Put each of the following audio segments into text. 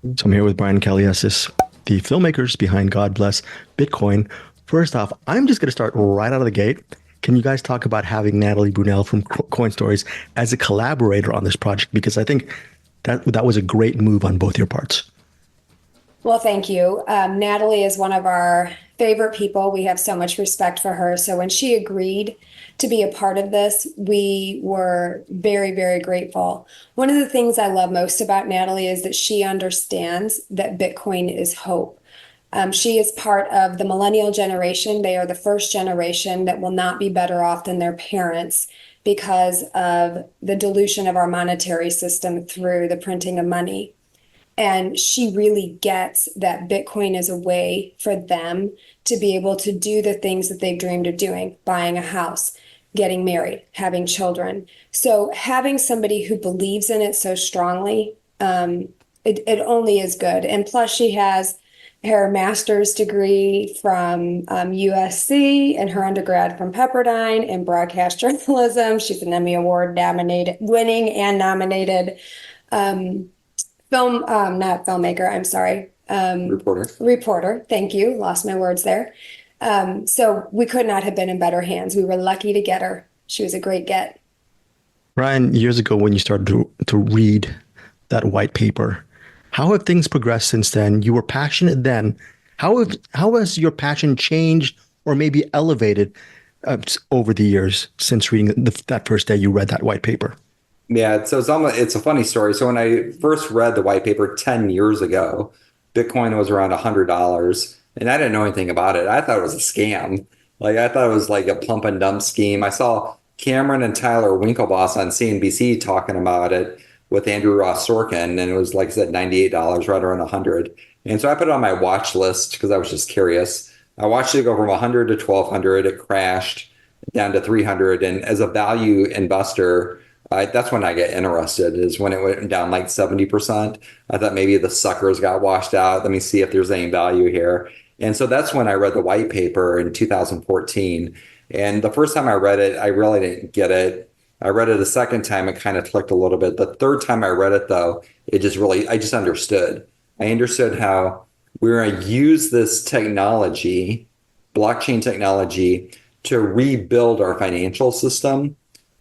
So I'm here with Brian Kelly Estes, the filmmakers behind God Bless Bitcoin. First off, I'm just going to start right out of the gate. Can you guys talk about having Natalie Brunell from Coin Stories as a collaborator on this project? Because I think that was a great move on both your parts. Well, thank you. Natalie is one of our favorite people. We have so much respect for her. So when she agreed to be a part of this, we were very, very grateful. One of the things I love most about Natalie is that she understands that Bitcoin is hope. She is part of the millennial generation. They are the first generation that will not be better off than their parents because of the dilution of our monetary system through the printing of money. And she really gets that Bitcoin is a way for them to be able to do the things that they've dreamed of doing, buying a house, getting married, having children. So having somebody who believes in it so strongly, it only is good. And plus, she has her master's degree from USC and her undergrad from Pepperdine in broadcast journalism. She's an Emmy Award nominated, winning and nominated um, not filmmaker, I'm sorry. Reporter. Reporter. Thank you. Lost my words there. So we could not have been in better hands. We were lucky to get her. She was a great get. Brian, years ago when you started to read that white paper, how have things progressed since then? You were passionate then. How has your passion changed or maybe elevated over the years since reading that first day you read that white paper? Yeah, so it's a funny story. So when I first read the white paper 10 years ago, Bitcoin was around $100, and I didn't know anything about it. I thought it was a scam. Like I thought it was like a pump and dump scheme. I saw Cameron and Tyler Winklevoss on CNBC talking about it with Andrew Ross Sorkin, and it was like I said, $98, right around 100. And so I put it on my watch list because I was just curious. I watched it go from 100 to 1200. It crashed down to 300, and as a value investor, that's when I get interested, is when it went down like 70%. I thought maybe the suckers got washed out. Let me see if there's any value here. And so that's when I read the white paper in 2014. And the first time I read it, I really didn't get it. I read it a second time, it kind of clicked a little bit. The third time I read it, though, I just understood. I understood how we're going to use this technology, blockchain technology, to rebuild our financial system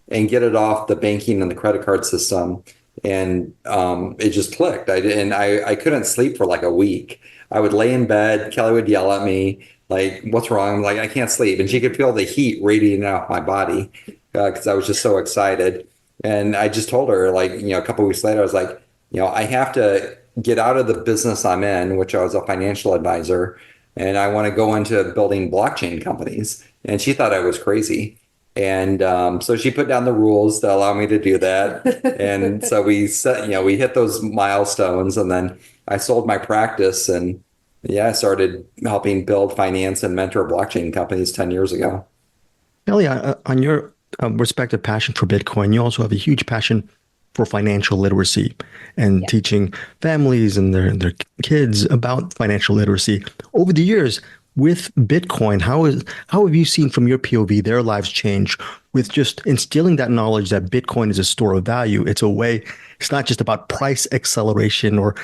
and get it off the banking and the credit card system. And it just clicked. I couldn't sleep for like a week. I would lay in bed. Kelly would yell at me, like, what's wrong? I'm like, I can't sleep. And she could feel the heat radiating off my body because I was just so excited. And I just told her, like, a couple of weeks later, I was like, I have to get out of the business I'm in, which I was a financial advisor, and I want to go into building blockchain companies. And she thought I was crazy. And so she put down the rules to allow me to do that. And so we hit those milestones, and then I sold my practice, and yeah, I started helping build, finance, and mentor blockchain companies 10 years ago. Ellie, on your respective passion for Bitcoin, you also have a huge passion for financial literacy and Yeah. teaching families and their kids about financial literacy. Over the years, with Bitcoin, how have you seen from your POV their lives change with just instilling that knowledge that Bitcoin is a store of value? It's a way, it's not just about price acceleration or,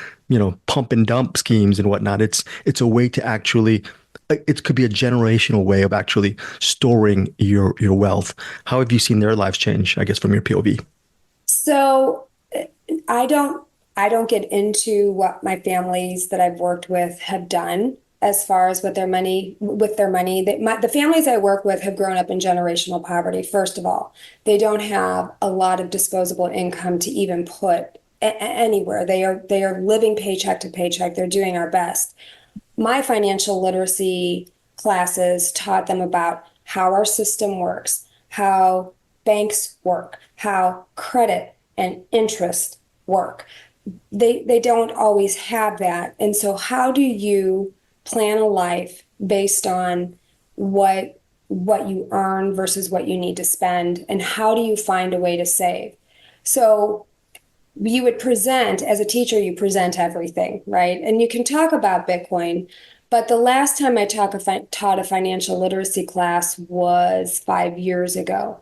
pump and dump schemes and whatnot. It's a way to actually it could be a generational way of actually storing your wealth. How have you seen their lives change, I guess, from your POV? So I don't I don't get into what my families that I've worked with have done as far as with their money. The families I work with have grown up in generational poverty. First of all, they don't have a lot of disposable income to even put anywhere. They are living paycheck to paycheck. They're doing our best. My financial literacy classes taught them about how our system works, how banks work, how credit and interest work. They don't always have that. And so how do you plan a life based on what you earn versus what you need to spend, and how do you find a way to save? So you would present, as a teacher, you present everything, right? And you can talk about Bitcoin, but the last time I taught a financial literacy class was 5 years ago.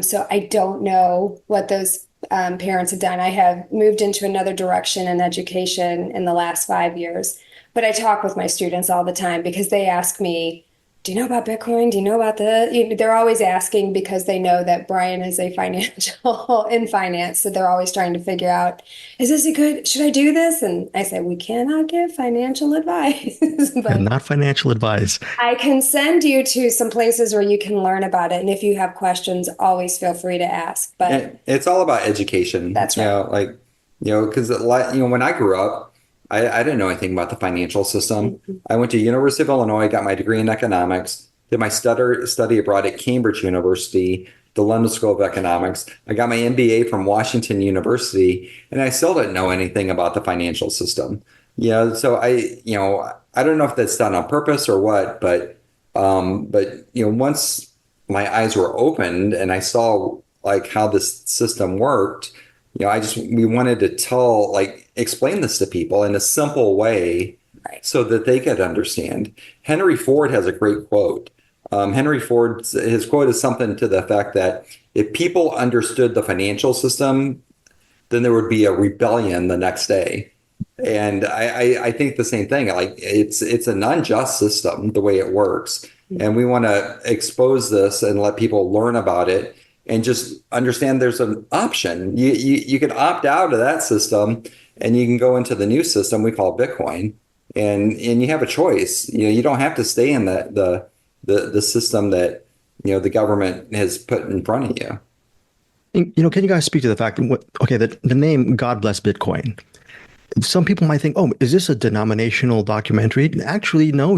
So I don't know what those parents have done. I have moved into another direction in education in the last 5 years, but I talk with my students all the time because they ask me, do you know about Bitcoin? Do you know about they're always asking because they know that Brian is a financial in finance. So they're always trying to figure out, is this a good, should I do this? And I say, we cannot give financial advice, And but not financial advice. I can send you to some places where you can learn about it. And if you have questions, always feel free to ask. But And it's all about education, that's right. like, because when I grew up, I didn't know anything about the financial system. Mhm. I went to University of Illinois, got my degree in economics, did my study abroad at Cambridge University, the London School of Economics. I got my MBA from Washington University, and I still didn't know anything about the financial system. So I don't know if that's done on purpose or what, but once my eyes were opened and I saw like how this system worked, we wanted to explain this to people in a simple way Right. so that they could understand. Henry Ford has a great quote. Henry Ford, his quote is something to the effect that if people understood the financial system, then there would be a rebellion the next day. And I think the same thing. Like it's an unjust system the way it works, and we want to expose this and let people learn about it and just understand there's an option. You can opt out of that system, and you can go into the new system we call Bitcoin, and you have a choice. You don't have to stay in the system that the government has put in front of you. Can you guys speak to the fact that okay, the name God Bless Bitcoin? Some people might think, oh, is this a denominational documentary? Actually, no,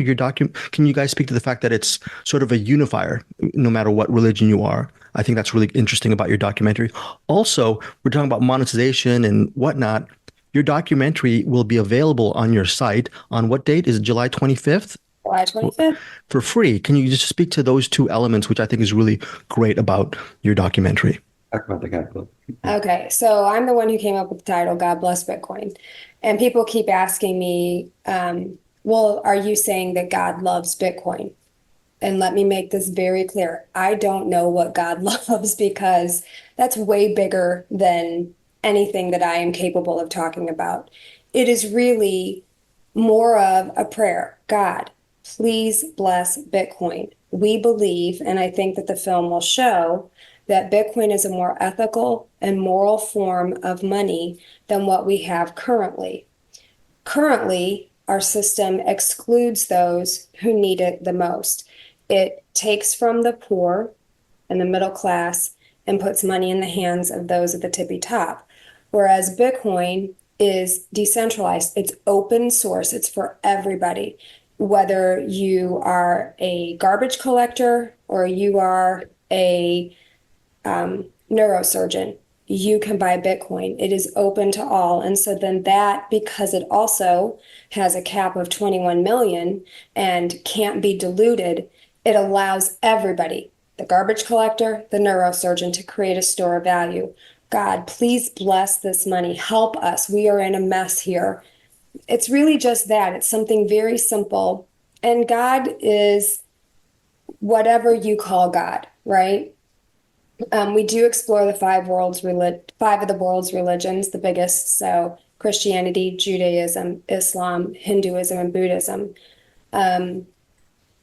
can you guys speak to the fact that it's sort of a unifier, no matter what religion you are? I think that's really interesting about your documentary. Also, we're talking about monetization and whatnot. Your documentary will be available on your site on what date? Is it July 25th? July 25th. For free. Can you just speak to those two elements, which I think is really great about your documentary? Talk about the capital. Okay, so I'm the one who came up with the title, God Bless Bitcoin. And people keep asking me, well, are you saying that God loves Bitcoin? And let me make this very clear. I don't know what God loves because that's way bigger than anything that I am capable of talking about. It is really more of a prayer. God, please bless Bitcoin. We believe, and I think that the film will show, that Bitcoin is a more ethical and moral form of money than what we have currently. Currently, our system excludes those who need it the most. It takes from the poor and the middle class and puts money in the hands of those at the tippy top. Whereas Bitcoin is decentralized, it's open source, it's for everybody. Whether you are a garbage collector or you are a neurosurgeon, you can buy Bitcoin. It is open to all. And so then that, because it also has a cap of 21 million and can't be diluted, it allows everybody, the garbage collector, the neurosurgeon, to create a store of value. God, please bless this money. Help us. We are in a mess here. It's really just that. It's something very simple. And God is whatever you call God, right? We do explore the five of the world's religions, the biggest. So Christianity, Judaism, Islam, Hinduism, and Buddhism.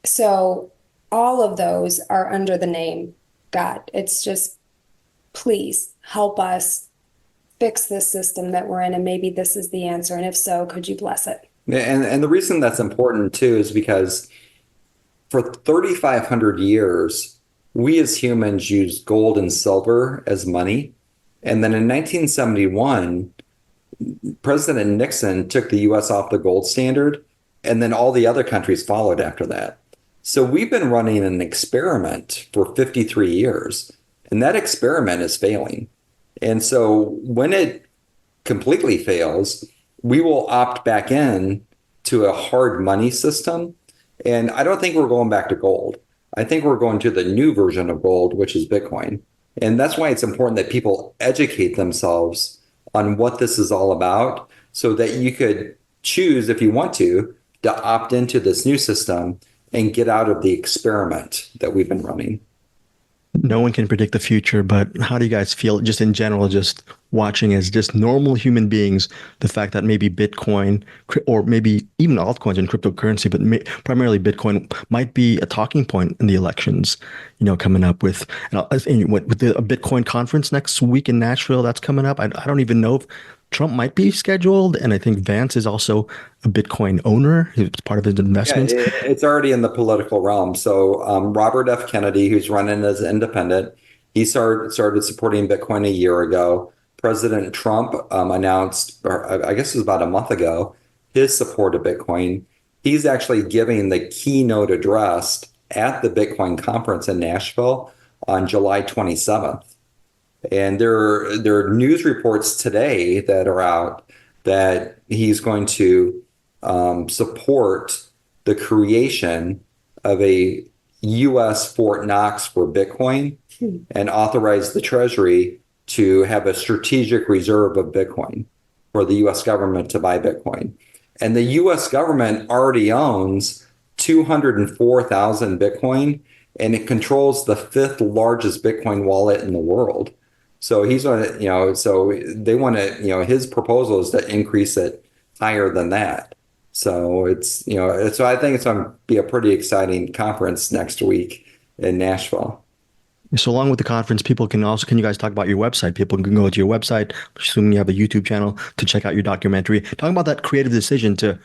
So all of those are under the name God. It's just, please help us fix this system that we're in, and maybe this is the answer. And if so, could you bless it? And the reason that's important too is because for 3,500 years, we as humans used gold and silver as money. And then in 1971, President Nixon took the US off the gold standard, and then all the other countries followed after that. So we've been running an experiment for 53 years, and that experiment is failing. And so when it completely fails, we will opt back in to a hard money system. And I don't think we're going back to gold. I think we're going to the new version of gold, which is Bitcoin. And that's why it's important that people educate themselves on what this is all about so that you could choose, if you want to opt into this new system and get out of the experiment that we've been running. No one can predict the future, but how do you guys feel just in general, just watching as just normal human beings, the fact that maybe Bitcoin or maybe even altcoins and cryptocurrency, but primarily Bitcoin might be a talking point in the elections, coming up with, with the Bitcoin conference next week in Nashville, that's coming up. I don't even know if Trump might be scheduled. And I think Vance is also a Bitcoin owner. It's part of his Yeah, investments. it's already in the political realm. So Robert F. Kennedy, who's running as independent, he started supporting Bitcoin a year ago. President Trump announced, or I guess it was about a month ago, his support of Bitcoin. He's actually giving the keynote address at the Bitcoin conference in Nashville on July 27th. And there are news reports today that are out that he's going to support the creation of a U.S. Fort Knox for Bitcoin and authorize the Treasury to have a strategic reserve of Bitcoin for the U.S. government to buy Bitcoin. And the U.S. government already owns 204,000 Bitcoin, and it controls the fifth largest Bitcoin wallet in the world. So he's on it, so they want to, his proposal is to increase it higher than that. So so I think it's going to be a pretty exciting conference next week in Nashville. So along with the conference, can you guys talk about your website? People can go to your website, assuming you have a YouTube channel, to check out your documentary. Talking about that creative decision to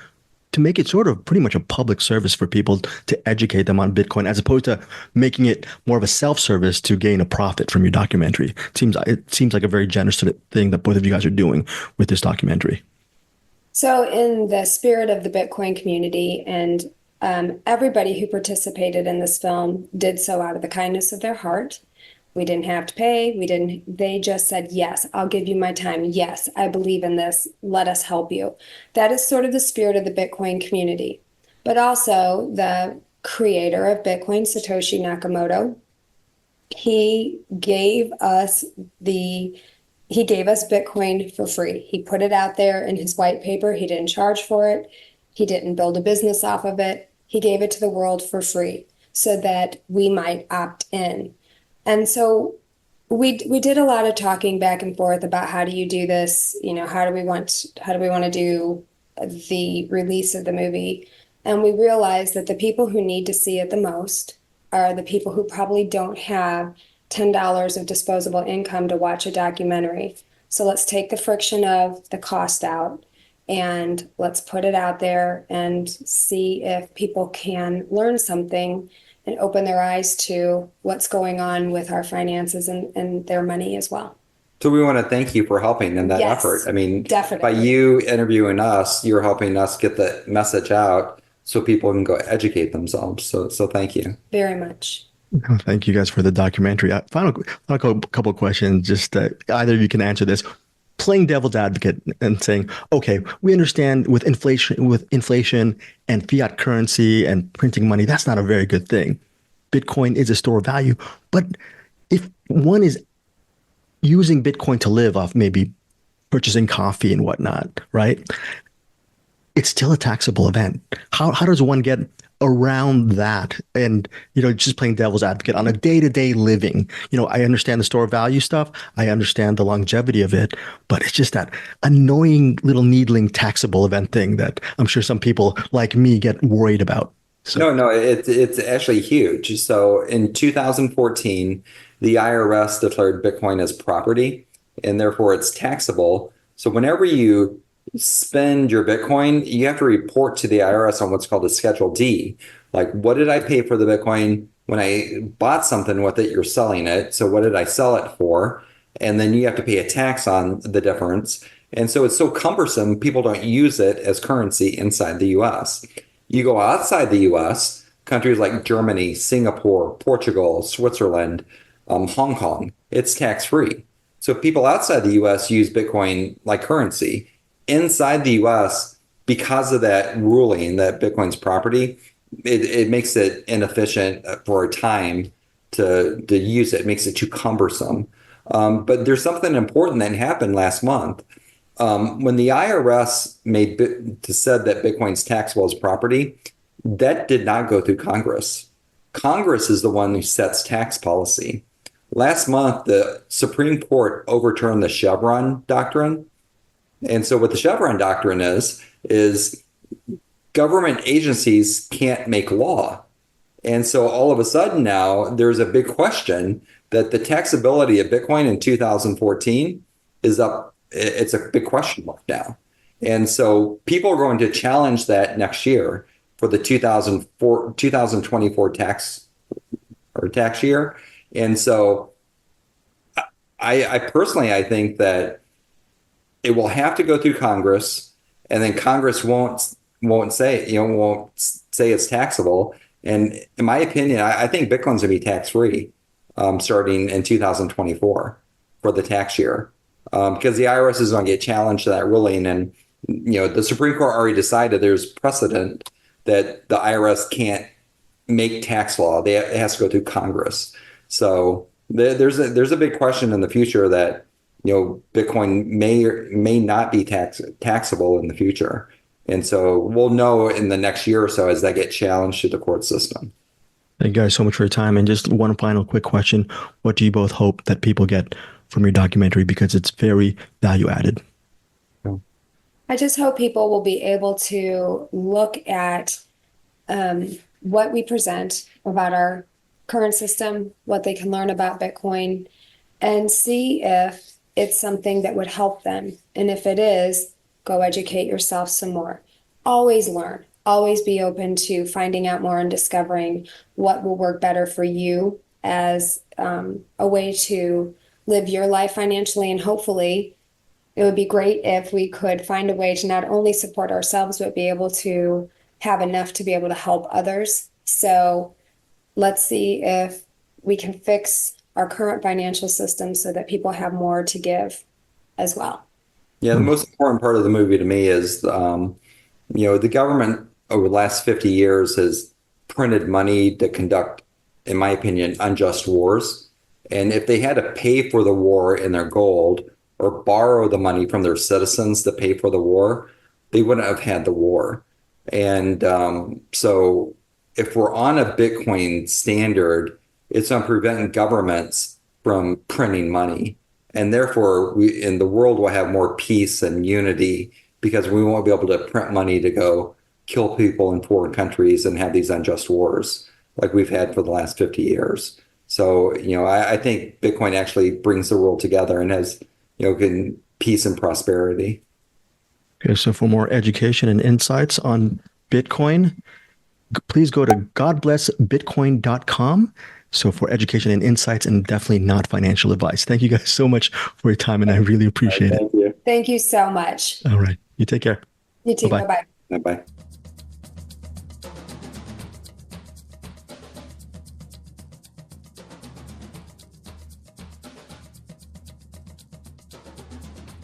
make it sort of pretty much a public service for people to educate them on Bitcoin, as opposed to making it more of a self-service to gain a profit from your documentary. It seems like a very generous thing that both of you guys are doing with this documentary. So, in the spirit of the Bitcoin community, and everybody who participated in this film did so out of the kindness of their heart. We didn't have to pay. They just said, yes, I'll give you my time. Yes, I believe in this. Let us help you. That is sort of the spirit of the Bitcoin community. But also the creator of Bitcoin, Satoshi Nakamoto, he gave us Bitcoin for free. He put it out there in his white paper. He didn't charge for it. He didn't build a business off of it. He gave it to the world for free so that we might opt in. And so we did a lot of talking back and forth about how do you do this? How do we want to do the release of the movie? And we realized that the people who need to see it the most are the people who probably don't have $10 of disposable income to watch a documentary. So let's take the friction of the cost out and let's put it out there and see if people can learn something and open their eyes to what's going on with our finances and their money as well. So we want to thank you for helping in that Yes, effort. I mean, definitely. by you interviewing us, you're helping us get the message out so people can go educate themselves. So thank you. Very much. Oh, thank you guys for the documentary. Final couple of questions. Just either of you can answer this. Playing devil's advocate and saying, okay, we understand with inflation and fiat currency and printing money, that's not a very good thing. Bitcoin is a store of value, but if one is using Bitcoin to live off maybe purchasing coffee and whatnot, right? It's still a taxable event. How does one get around that? And, just playing devil's advocate on a day-to-day living, I understand the store value stuff. I understand the longevity of it, but it's just that annoying little needling taxable event thing that I'm sure some people like me get worried about. So, No, it's actually huge. So in 2014, the IRS declared Bitcoin as property, and therefore it's taxable. So whenever you spend your Bitcoin, you have to report to the IRS on what's called a Schedule D. Like, what did I pay for the Bitcoin when I bought something with it? You're selling it. So what did I sell it for? And then you have to pay a tax on the difference. And so it's so cumbersome, people don't use it as currency inside the US. You go outside the US, countries like Germany, Singapore, Portugal, Switzerland, Hong Kong, it's tax-free. So people outside the US use Bitcoin like currency. Inside the US, because of that ruling that Bitcoin's property, it makes it inefficient for a time to use it. It makes it too cumbersome. But there's something important that happened last month. When the IRS said that Bitcoin's taxable as property, that did not go through Congress. Congress is the one who sets tax policy. last month, the Supreme Court overturned the Chevron doctrine. And so what the Chevron doctrine is government agencies can't make law. And so all of a sudden now there's a big question that the taxability of Bitcoin in 2014 is up. It's a big question mark now. And so people are going to challenge that next year for the 2024 tax year. And so I personally, I think that it will have to go through Congress, and then Congress won't say it's taxable. And in my opinion, I think Bitcoin's gonna be tax free starting in 2024 for the tax year, because the IRS is going to get challenged to that ruling, and the Supreme Court already decided there's precedent that the IRS can't make tax law; it has to go through Congress. So there's a big question in the future that Bitcoin may or may not be taxable in the future. And so we'll know in the next year or so as that get challenged to the court system. Thank you guys so much for your time. And just one final quick question. What do you both hope that people get from your documentary? Because it's very value added. I just hope people will be able to look at what we present about our current system, what they can learn about Bitcoin, and see if it's something that would help them. And if it is, go educate yourself some more. Always learn. Always be open to finding out more and discovering what will work better for you as a way to live your life financially. And hopefully, it would be great if we could find a way to not only support ourselves, but be able to have enough to be able to help others. So let's see if we can fix our current financial system so that people have more to give as well. Yeah, the most important part of the movie to me is, the government over the last 50 years has printed money to conduct, in my opinion, unjust wars. And if they had to pay for the war in their gold or borrow the money from their citizens to pay for the war, they wouldn't have had the war. And so if we're on a Bitcoin standard, it's on preventing governments from printing money. And therefore, we in the world will have more peace and unity because we won't be able to print money to go kill people in foreign countries and have these unjust wars like we've had for the last 50 years. So, I think Bitcoin actually brings the world together and has, peace and prosperity. Okay, so for more education and insights on Bitcoin, please go to godblessbitcoin.com. So for education and insights, and definitely not financial advice. Thank you guys so much for your time, and I really appreciate it. Thank you. Thank you so much. All right. You take care. You too. Bye-bye. Bye-bye. Bye-bye.